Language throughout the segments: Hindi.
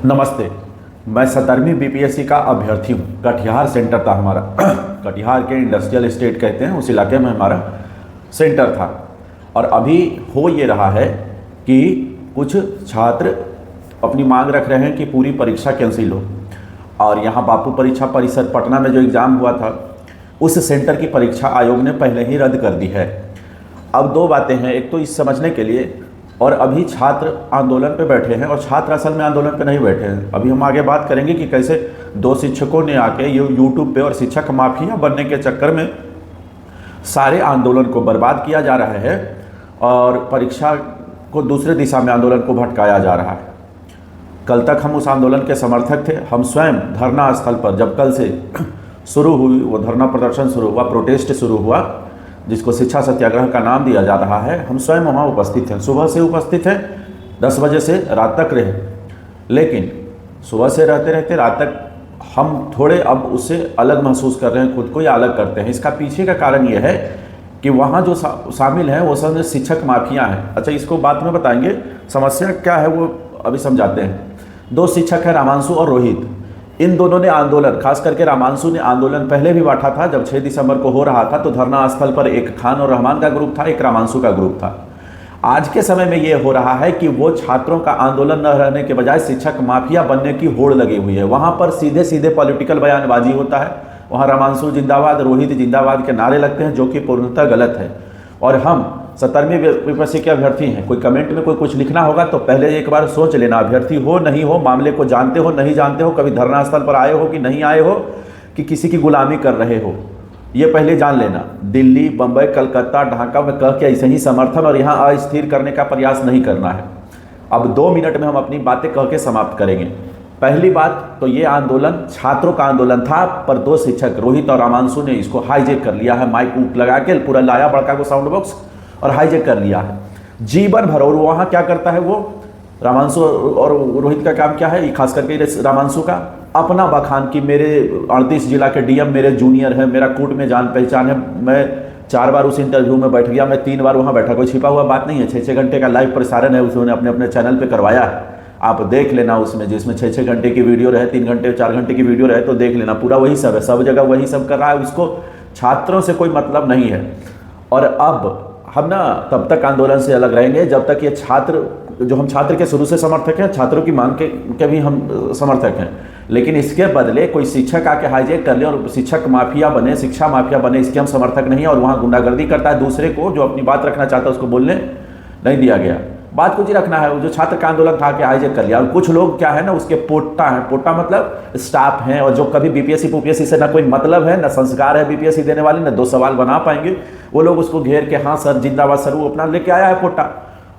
नमस्ते। मैं 17वीं बीपीएससी का अभ्यर्थी हूँ। कटिहार सेंटर था हमारा। कटिहार के इंडस्ट्रियल एस्टेट कहते हैं, उस इलाके में हमारा सेंटर था। और अभी हो ये रहा है कि कुछ छात्र अपनी मांग रख रहे हैं कि पूरी परीक्षा कैंसिल हो। और यहाँ बापू परीक्षा परिषद पटना में जो एग्ज़ाम हुआ था, उस सेंटर की परीक्षा आयोग ने पहले ही रद्द कर दी है। अब दो बातें हैं, एक तो इस समझने के लिए, और अभी छात्र आंदोलन पे बैठे हैं और छात्र असल में आंदोलन पे नहीं बैठे हैं। अभी हम आगे बात करेंगे कि कैसे दो शिक्षकों ने आके यूट्यूब पे और शिक्षक माफिया बनने के चक्कर में सारे आंदोलन को बर्बाद किया जा रहा है और परीक्षा को दूसरे दिशा में आंदोलन को भटकाया जा रहा है। कल तक हम उस आंदोलन के समर्थक थे। हम स्वयं धरना स्थल पर, जब कल से शुरू हुई वो धरना प्रदर्शन शुरू हुआ, प्रोटेस्ट शुरू हुआ, जिसको शिक्षा सत्याग्रह का नाम दिया जा रहा है, हम स्वयं वहाँ उपस्थित हैं। सुबह से उपस्थित हैं, 10 बजे से रात तक रहे। लेकिन सुबह से रहते रहते रात तक हम थोड़े अब उससे अलग महसूस कर रहे हैं, खुद को या अलग करते हैं। इसका पीछे का कारण ये है कि वहाँ जो शामिल हैं वो सब शिक्षक माफिया हैं। अच्छा, इसको बाद में बताएंगे, समस्या क्या है वो अभी समझाते हैं। दो शिक्षक हैं, रामांशु और रोहित। इन दोनों ने आंदोलन, खास करके रामांशु ने आंदोलन पहले भी बांटा था। जब 6 दिसंबर को हो रहा था तो धरना स्थल पर एक खान और रहमान का ग्रुप था, एक रामांशु का ग्रुप था। आज के समय में ये हो रहा है कि वो छात्रों का आंदोलन न रहने के बजाय शिक्षक माफिया बनने की होड़ लगी हुई है। वहाँ पर सीधे सीधे पॉलिटिकल बयानबाजी होता है। वहाँ रामांशु जिंदाबाद, रोहित जिंदाबाद के नारे लगते हैं, जो कि पूर्णतः गलत है। और हम 17वीं बीपीएससी के अभ्यर्थी हैं। कोई कमेंट में कोई कुछ लिखना होगा तो पहले एक बार सोच लेना, अभ्यर्थी हो नहीं हो, मामले को जानते हो नहीं जानते हो, कभी धरना स्थल पर आए हो कि नहीं आए हो, कि किसी की गुलामी कर रहे हो, ये पहले जान लेना। दिल्ली, बम्बई, कलकत्ता, ढाका में कह के ऐसे ही समर्थन और यहाँ अस्थिर करने का प्रयास नहीं करना है। अब 2 मिनट में हम अपनी बातें कह के समाप्त करेंगे। पहली बात तो ये आंदोलन छात्रों का आंदोलन था, पर दो शिक्षक रोहित और रामांशु ने इसको हाईजेक कर लिया है। माइक उक लगा के पूरा लाया बड़का को साउंड बॉक्स और हाईजेक कर लिया है जीवन भर। और वहाँ क्या करता है वो रामांशु और रोहित का काम क्या है, खास करके रामांशु का अपना बखान कि मेरे 38 जिला के डीएम मेरे जूनियर है, मेरा कोर्ट में जान पहचान है, मैं 4 बार उस इंटरव्यू में बैठ गया, मैं 3 बार वहाँ बैठा। कोई छिपा हुआ बात नहीं है। 6-6 घंटे का लाइव प्रसारण है, उसने अपने अपने चैनल पर करवाया है। आप देख लेना उसमें, जिसमें 6-6 घंटे की वीडियो रहे, 3 घंटे 4 घंटे की वीडियो रहे तो देख लेना। पूरा वही सब है, सब जगह वही सब कर रहा है। उसको छात्रों से कोई मतलब नहीं है। और अब हम ना तब तक आंदोलन से अलग रहेंगे जब तक ये छात्र, जो हम छात्र के शुरू से समर्थक हैं, छात्रों की मांग के भी हम समर्थक हैं, लेकिन इसके बदले कोई शिक्षक आके हाईजेक कर ले और शिक्षक माफिया बने, शिक्षा माफिया बने, इसके हम समर्थक नहीं है। और वहाँ गुंडागर्दी करता है दूसरे को, जो अपनी बात रखना चाहता है उसको बोलने नहीं दिया गया। बात कुछ ही रखना है। जो छात्र का आंदोलन था कि हाईजेक कर लिया। और कुछ लोग क्या है ना, उसके पोटा हैं, पोटा मतलब स्टाफ हैं, और जो कभी बीपीएससी से ना कोई मतलब है, ना संस्कार है बीपीएससी देने वाले, ना 2 सवाल बना पाएंगे, वो लोग उसको घेर के हाँ सर जिंदाबाद सर, वो अपना लेके आया है पोटा।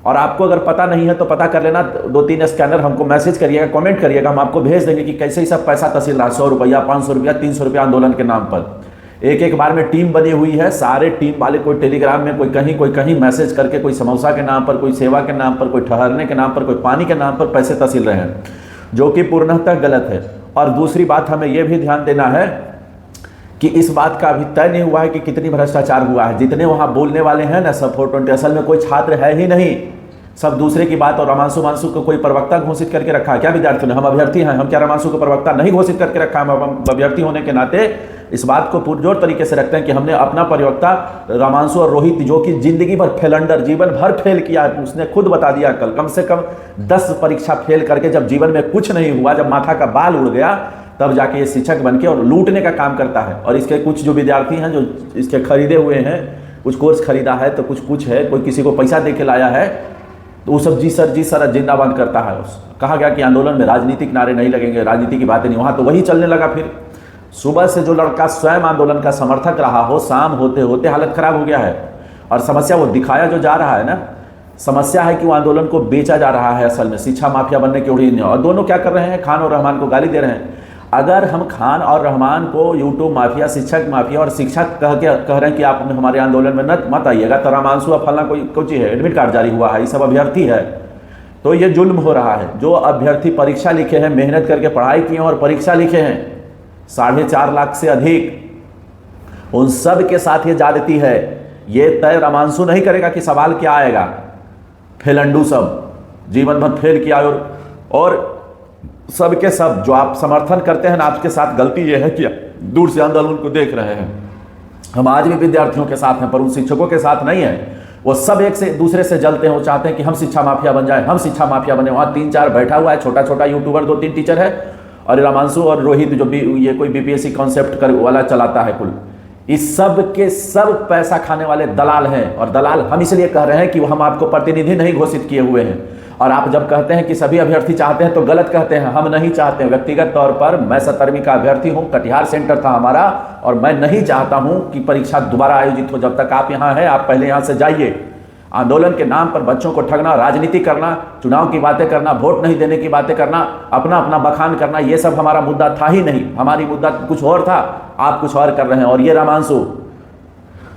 और आपको अगर पता नहीं है तो पता कर लेना, 2-3 स्कैनर हमको मैसेज करिएगा, कमेंट करिएगा, हम आपको भेज देंगे कि कैसे ही सब पैसा तहसील रहा। 100 रुपया, 500 रुपया, 300 रुपया आंदोलन के नाम पर। एक बार में टीम बनी हुई है, सारे टीम वाले, कोई टेलीग्राम में, कोई कहीं मैसेज करके, कोई समोसा के नाम पर, कोई सेवा के नाम पर, कोई ठहरने के नाम पर, कोई पानी के नाम पर पैसे तहसील रहे हैं, जो कि पूर्णतः गलत है। और दूसरी बात हमें यह भी ध्यान देना है कि इस बात का अभी तय नहीं हुआ है कि कितनी भ्रष्टाचार हुआ है। जितने वहाँ बोलने वाले हैं ना, सब 420, असल में कोई छात्र है ही नहीं, सब दूसरे की बात। और रामांशु को कोई प्रवक्ता घोषित करके रखा है क्या विद्यार्थियों ने? हम अभ्यर्थी हैं, हम क्या रामांशु को प्रवक्ता नहीं घोषित करके रखा है? हम अभ्यर्थी होने के नाते इस बात को पुरजोर तरीके से रखते हैं कि हमने अपना प्रवक्ता रामांशु और रोहित, जो कि जिंदगी भर फेलंडर, जीवन भर फेल किया है, उसने खुद बता दिया कल, कम से कम 10 परीक्षा फेल करके जब जीवन में कुछ नहीं हुआ, जब माथा का बाल उड़ गया, तब जाके ये शिक्षक बनके और लूटने का काम करता है। और इसके कुछ जो विद्यार्थी हैं जो इसके खरीदे हुए हैं, कुछ कोर्स खरीदा है तो कुछ है, कोई किसी को पैसा दे के लाया है, तो वो सब जी सर जिंदाबाद करता है। कहा गया कि आंदोलन में राजनीतिक नारे नहीं लगेंगे, राजनीति की बातें नहीं, वहाँ तो वही चलने लगा। फिर सुबह से जो लड़का स्वयं आंदोलन का समर्थक रहा हो, शाम होते होते हालत खराब हो गया है। और समस्या वो दिखाया जो जा रहा है ना, समस्या है कि वो आंदोलन को बेचा जा रहा है असल में, शिक्षा माफिया बनने की उड़ी। और दोनों क्या कर रहे हैं, खान और रहमान को गाली दे रहे हैं। अगर हम खान और रहमान को यूट्यूब माफिया, शिक्षक माफिया और शिक्षक कह रहे हैं कि आप हमारे आंदोलन में मत आइएगा, तो रामांशु फलना कोई चीज़ है, एडमिट कार्ड जारी हुआ है, ये सब अभ्यर्थी है, तो ये जुल्म हो रहा है। जो अभ्यर्थी परीक्षा लिखे हैं, मेहनत करके पढ़ाई किए हैं और परीक्षा लिखे हैं 4.5 लाख से अधिक, उन सब के साथ ये ज्यादती है। ये तय रामांशु नहीं करेगा कि सवाल क्या आएगा। फेलंडू सब जीवन भर फेल किया और सब के सब जो आप समर्थन करते हैं ना, आपके साथ गलती यह है कि दूर से आंदोलन को देख रहे हैं। हम आज भी विद्यार्थियों के साथ हैं, पर उन शिक्षकों के साथ नहीं है। वो सब एक से दूसरे से जलते हैं। वो चाहते हैं कि हम शिक्षा माफिया बन जाए, हम शिक्षा माफिया बने। वहाँ 3-4 बैठा हुआ है, छोटा छोटा यूट्यूबर 2-3 टीचर है, और रामांशु और रोहित जो भी ये कोई बीपीएससी कॉन्सेप्ट कर वाला चलाता है कुल, इस सब के सब पैसा खाने वाले दलाल हैं। और दलाल हम इसलिए कह रहे हैं कि हम आपको प्रतिनिधि नहीं घोषित किए हुए हैं। और आप जब कहते हैं कि सभी अभ्यर्थी चाहते हैं तो गलत कहते हैं। हम नहीं चाहते हैं। व्यक्तिगत तौर पर मैं 17वीं का अभ्यर्थी हूं, कटिहार सेंटर था हमारा, और मैं नहीं चाहता हूं कि परीक्षा दोबारा आयोजित हो। जब तक आप यहां हैं, आप पहले यहां से जाइए। आंदोलन के नाम पर बच्चों को ठगना, राजनीति करना, चुनाव की बातें करना, वोट नहीं देने की बातें करना, अपना अपना बखान करना, ये सब हमारा मुद्दा था ही नहीं। हमारी मुद्दा कुछ और था, आप कुछ और कर रहे हैं। और ये रामांशु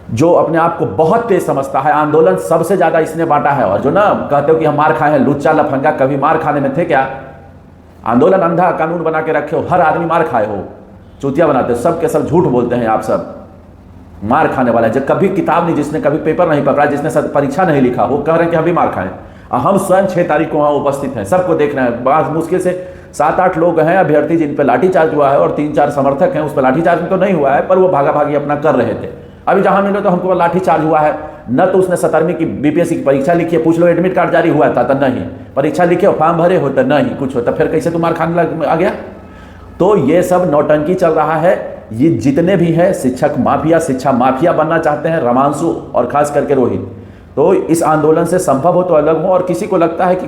जो अपने आप को बहुत तेज समझता है, आंदोलन सबसे ज्यादा इसने बांटा है। और जो ना कहते हो कि हम मार खाए हैं, लुच्चा लफंगा, कभी मार खाने में थे क्या? आंदोलन अंधा कानून बना के रखे हो, हर आदमी मार खाए हो, चूतिया बनाते हो, सब के सब झूठ बोलते हैं आप सब। मार खाने वाला है जो कभी किताब नहीं, जिसने कभी पेपर नहीं पकड़ा, जिसने परीक्षा नहीं लिखा, वो कह रहे हैं कि हम भी मार खाएं। हम स्वयं 6 तारीख को वहाँ उपस्थित हैं, सबको देख रहे हैं। बहुत मुश्किल से 7-8 लोग हैं अभ्यर्थी जिन पर लाठीचार्ज हुआ है, और 3-4 समर्थक हैं। उस पर लाठीचार्ज तो नहीं हुआ है, पर वो भागा भागी अपना कर रहे थे। अभी जहाँ मिले तो हमको लाठीचार्ज हुआ है। न तो उसने 17वीं की बीपीएससी की परीक्षा लिखी है, पूछ लो एडमिट कार्ड जारी हुआ था तो नहीं, परीक्षा लिखे फॉर्म भरे होता नहीं, कुछ होता, फिर कैसे तुम्हारे खाने आ गया? तो ये सब नौटंकी चल रहा है। ये जितने भी हैं शिक्षक माफिया, शिक्षा माफिया बनना चाहते हैं, रामांशु और खास करके रोहित। तो इस आंदोलन से संभव हो तो अलग हो, और किसी को लगता है कि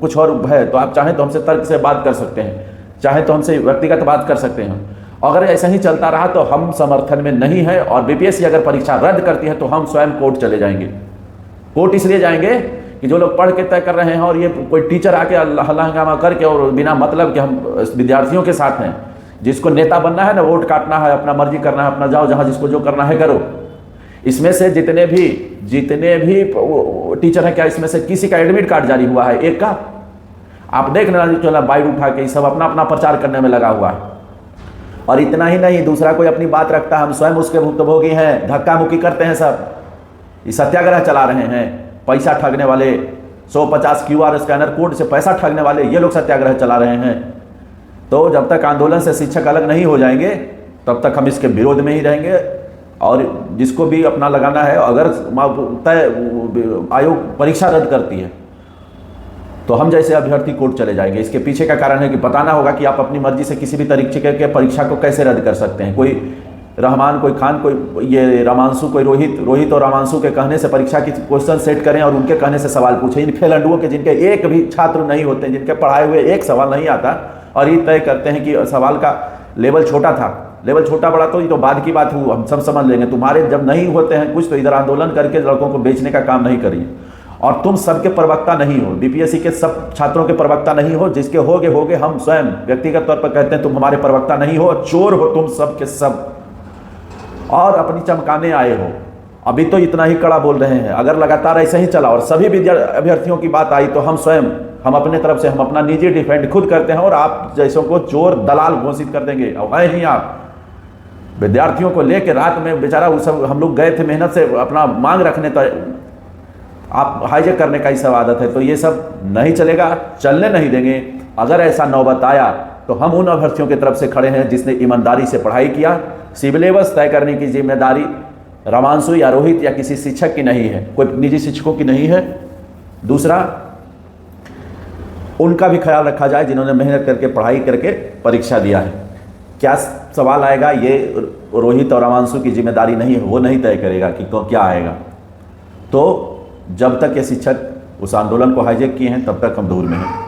कुछ और है तो आप चाहें तो हमसे तर्क से बात कर सकते हैं, चाहे तो हमसे व्यक्तिगत बात कर सकते हैं। अगर ऐसा ही चलता रहा तो हम समर्थन में नहीं है। और बीपीएससी अगर परीक्षा रद्द करती है तो हम स्वयं कोर्ट चले जाएंगे। कोर्ट इसलिए जाएंगे कि जो लोग पढ़ के तय कर रहे हैं, और ये कोई टीचर आके हल्ला हंगामा करके और बिना मतलब कि हम विद्यार्थियों के साथ हैं, जिसको नेता बनना है ना, वोट काटना है, अपना मर्जी करना है, अपना जाओ जहां जिसको जो करना है करो। इसमें से जितने भी टीचर हैं, क्या इसमें से किसी का एडमिट कार्ड जारी हुआ है? एक का आप देख लेना, चला बाइट उठा के सब अपना अपना प्रचार करने में लगा हुआ है। और इतना ही नहीं, दूसरा कोई अपनी बात रखता है, हम स्वयं उसके भुक्तभोगी हैं, धक्का मुक्की करते हैं सब। ये सत्याग्रह चला रहे हैं, पैसा ठगने वाले, 150 QR स्कैनर कोड से पैसा ठगने वाले, ये लोग सत्याग्रह चला रहे हैं। तो जब तक आंदोलन से शिक्षक अलग नहीं हो जाएंगे तब तक हम इसके विरोध में ही रहेंगे। और जिसको भी अपना लगाना है, अगर तय आयोग परीक्षा रद्द करती है तो हम जैसे अभ्यर्थी कोर्ट चले जाएंगे। इसके पीछे का कारण है कि बताना होगा कि आप अपनी मर्जी से किसी भी तरीके के परीक्षा को कैसे रद्द कर सकते हैं। कोई रहमान, कोई खान, कोई ये रामांशु, कोई रोहित और रामांशु के कहने से परीक्षा की क्वेश्चन सेट करें और उनके कहने से सवाल पूछें। इन फेलंडुओं के जिनके एक भी छात्र नहीं होते, जिनके पढ़ाए हुए एक सवाल नहीं आता, और ये तय करते हैं कि सवाल का लेवल छोटा था, लेवल छोटा बड़ा तो ये तो बाद की बात हुई, हम सब समझ लेंगे। तुम्हारे जब नहीं होते हैं कुछ तो इधर आंदोलन करके लड़कों को बेचने का काम नहीं करिए। और तुम सबके प्रवक्ता नहीं हो, बीपीएससी के सब छात्रों के प्रवक्ता नहीं हो। जिसके होगे हम स्वयं व्यक्तिगत तौर पर कहते हैं तुम हमारे प्रवक्ता नहीं हो, चोर हो तुम सब के सब, और अपनी चमकाने आए हो। अभी तो इतना ही कड़ा बोल रहे हैं। अगर लगातार ऐसे ही चला और सभी अभ्यर्थियों की बात आई तो हम स्वयं, हम अपने तरफ से हम अपना निजी डिफेंड खुद करते हैं, और आप जैसों को चोर दलाल घोषित कर देंगे। और है ही आप विद्यार्थियों को लेकर रात में बेचारा वो सब हम लोग गए थे मेहनत से अपना मांग रखने, तो आप हाईजेक करने का ही सब आदत है। तो ये सब नहीं चलेगा, चलने नहीं देंगे। अगर ऐसा नौबत आया तो हम उन अभ्यर्थियों की तरफ से खड़े हैं जिसने ईमानदारी से पढ़ाई किया। सिलेबस तय करने की जिम्मेदारी रामांशु या रोहित या किसी शिक्षक की नहीं है, कोई निजी शिक्षकों की नहीं है। दूसरा, उनका भी ख्याल रखा जाए जिन्होंने मेहनत करके पढ़ाई करके परीक्षा दिया है। क्या सवाल आएगा ये रोहित और रामांशु की जिम्मेदारी नहीं है, वो नहीं तय करेगा कि क्या आएगा। तो जब तक ये शिक्षक उस आंदोलन को हाईजेक किए हैं तब तक हम दूर में हैं।